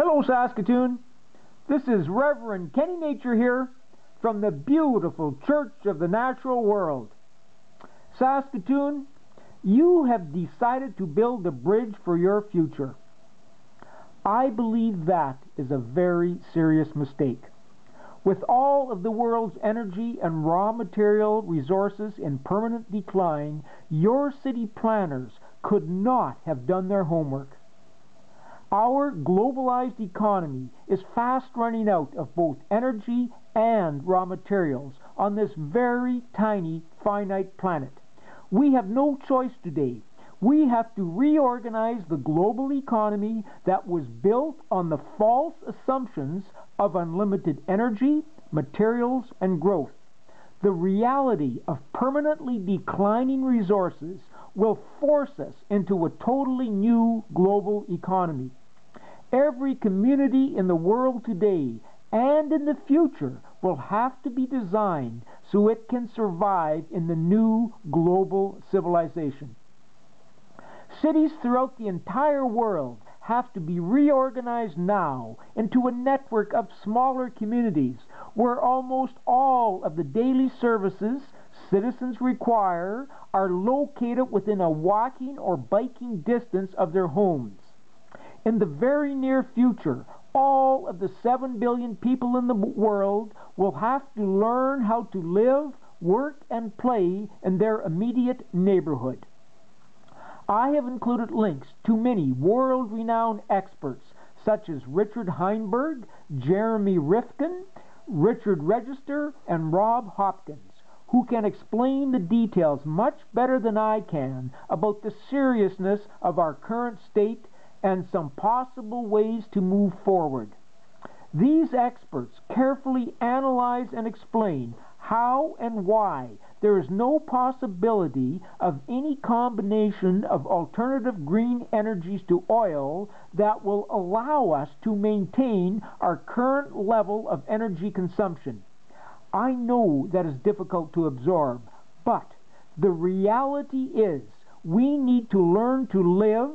Hello, Saskatoon. This is Reverend Kenny Nature here from the beautiful Church of the Natural World. Saskatoon, you have decided to build a bridge for your future. I believe that is a very serious mistake. With all of the world's energy and raw material resources in permanent decline, your city planners could not have done their homework. Our globalized economy is fast running out of both energy and raw materials on this very tiny, finite planet. We have no choice today. We have to reorganize the global economy that was built on the false assumptions of unlimited energy, materials, and growth. The reality of permanently declining resources will force us into a totally new global economy. Every community in the world today and in the future will have to be designed so it can survive in the new global civilization. Cities throughout the entire world have to be reorganized now into a network of smaller communities where almost all of the daily services citizens require are located within a walking or biking distance of their homes. In the very near future, all of the 7 billion people in the world will have to learn how to live, work, and play in their immediate neighborhood. I have included links to many world-renowned experts such as Richard Heinberg, Jeremy Rifkin, Richard Register, and Rob Hopkins, who can explain the details much better than I can about the seriousness of our current state and some possible ways to move forward. These experts carefully analyze and explain how and why there is no possibility of any combination of alternative green energies to oil that will allow us to maintain our current level of energy consumption. I know that is difficult to absorb, but the reality is we need to learn to live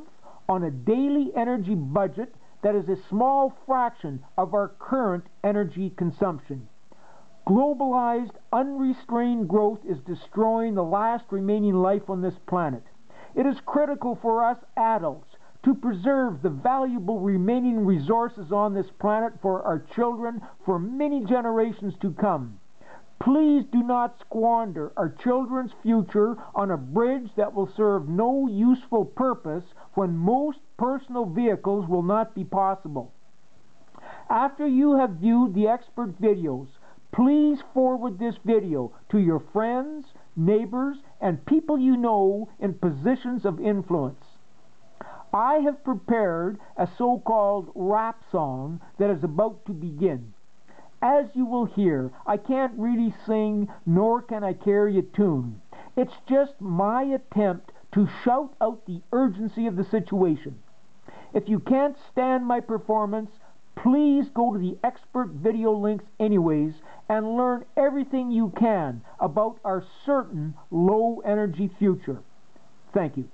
on a daily energy budget that is a small fraction of our current energy consumption. Globalized, unrestrained growth is destroying the last remaining life on this planet. It is critical for us adults to preserve the valuable remaining resources on this planet for our children for many generations to come. Please do not squander our children's future on a bridge that will serve no useful purpose when most personal vehicles will not be possible. After you have viewed the expert videos, please forward this video to your friends, neighbors, and people you know in positions of influence. I have prepared a so-called rap song that is about to begin. As you will hear, I can't really sing, nor can I carry a tune. It's just my attempt to shout out the urgency of the situation. If you can't stand my performance, please go to the expert video links anyways and learn everything you can about our certain low-energy future. Thank you.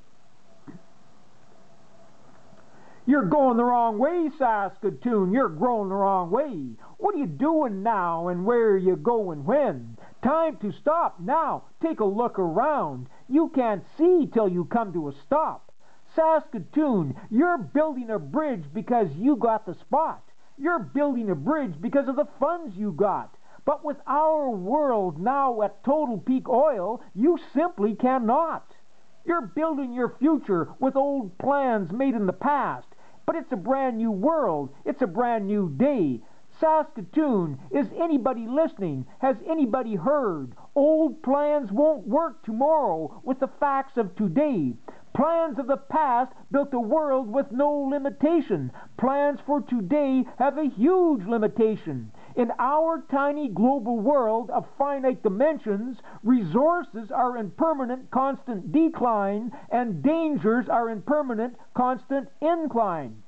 You're going the wrong way, Saskatoon. You're growing the wrong way. What are you doing now, and where are you going when? Time to stop now. Take a look around. You can't see till you come to a stop. Saskatoon, you're building a bridge because you got the spot. You're building a bridge because of the funds you got. But with our world now at total peak oil, you simply cannot. You're building your future with old plans made in the past. But it's a brand new world. It's a brand new day. Saskatoon, is anybody listening? Has anybody heard? Old plans won't work tomorrow with the facts of today. Plans of the past built a world with no limitation. Plans for today have a huge limitation. In our tiny global world of finite dimensions, resources are in permanent constant decline, and dangers are in permanent constant incline.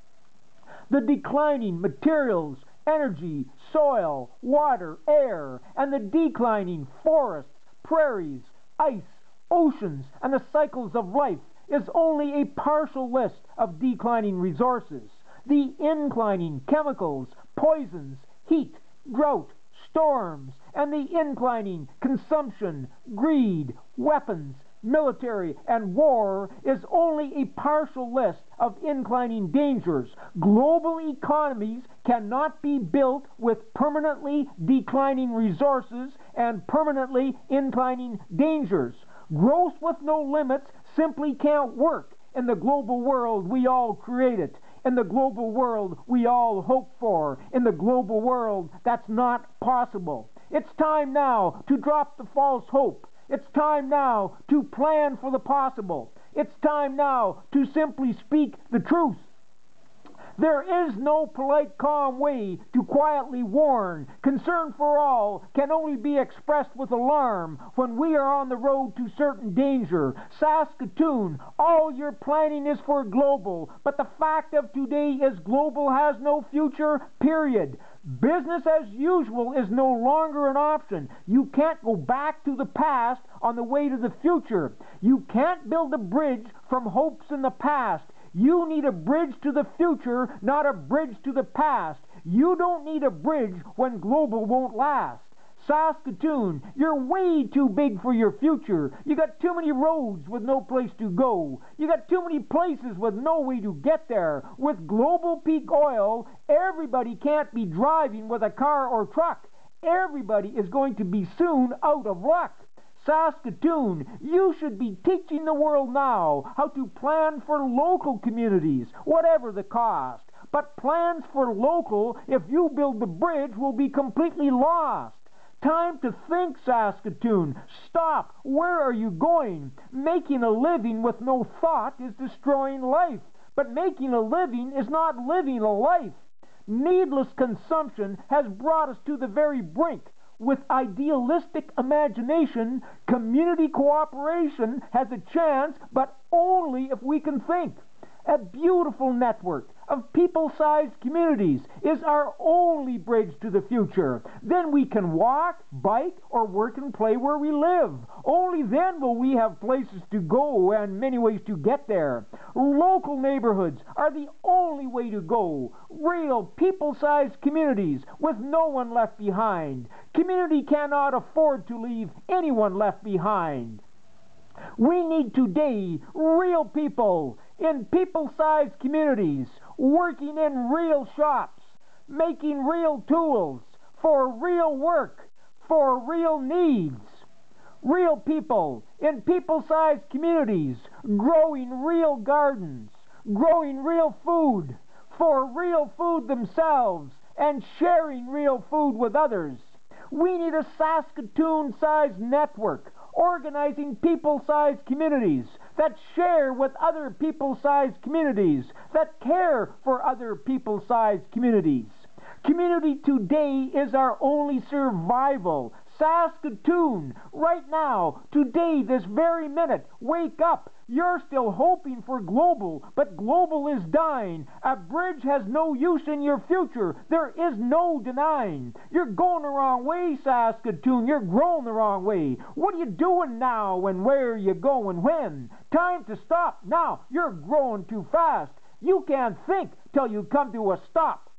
The declining materials, energy, soil, water, air, and the declining forests, prairies, ice, oceans, and the cycles of life is only a partial list of declining resources. the inclining chemicals, poisons, heat, drought, storms, and the inclining consumption, greed, weapons, military, and war is only a partial list of inclining dangers. Global economies cannot be built with permanently declining resources and permanently inclining dangers. Growth with no limits simply can't work in the global world we all created, in the global world we all hope for, in the global world that's not possible. It's time now to drop the false hope. It's time now to plan for the possible. It's time now to simply speak the truth. There is no polite, calm way to quietly warn. Concern for all can only be expressed with alarm when we are on the road to certain danger. Saskatoon, all your planning is for global, but the fact of today is global has no future, period. Business as usual is no longer an option. You can't go back to the past on the way to the future. You can't build a bridge from hopes in the past. You need a bridge to the future, not a bridge to the past. You don't need a bridge when global won't last. Saskatoon, you're way too big for your future. You got too many roads with no place to go. You got too many places with no way to get there. With global peak oil, everybody can't be driving with a car or truck. Everybody is going to be soon out of luck. Saskatoon, you should be teaching the world now how to plan for local communities, whatever the cost. But plans for local, if you build the bridge, will be completely lost. Time to think, Saskatoon. Stop. Where are you going? Making a living with no thought is destroying life. But making a living is not living a life. Needless consumption has brought us to the very brink. With idealistic imagination, community cooperation has a chance, but only if we can think. A beautiful network of people-sized communities is our only bridge to the future. Then we can walk, bike, or work and play where we live. Only then will we have places to go and many ways to get there. Local neighborhoods are the only way to go. Real people-sized communities with no one left behind. Community cannot afford to leave anyone left behind. We need today real people in people-sized communities, working in real shops, making real tools for real work, for real needs. Real people in people-sized communities, growing real gardens, growing real food for real food themselves, and sharing real food with others. We need a Saskatoon-sized network organizing people-sized communities that share with other people-sized communities, that care for other people-sized communities. Community today is our only survival. Saskatoon, right now, today, this very minute, wake up. You're still hoping for global, but global is dying. A bridge has no use in your future. There is no denying. You're going the wrong way, Saskatoon. You're growing the wrong way. What are you doing now, and where are you going when? Time to stop now. You're growing too fast. You can't think till you come to a stop.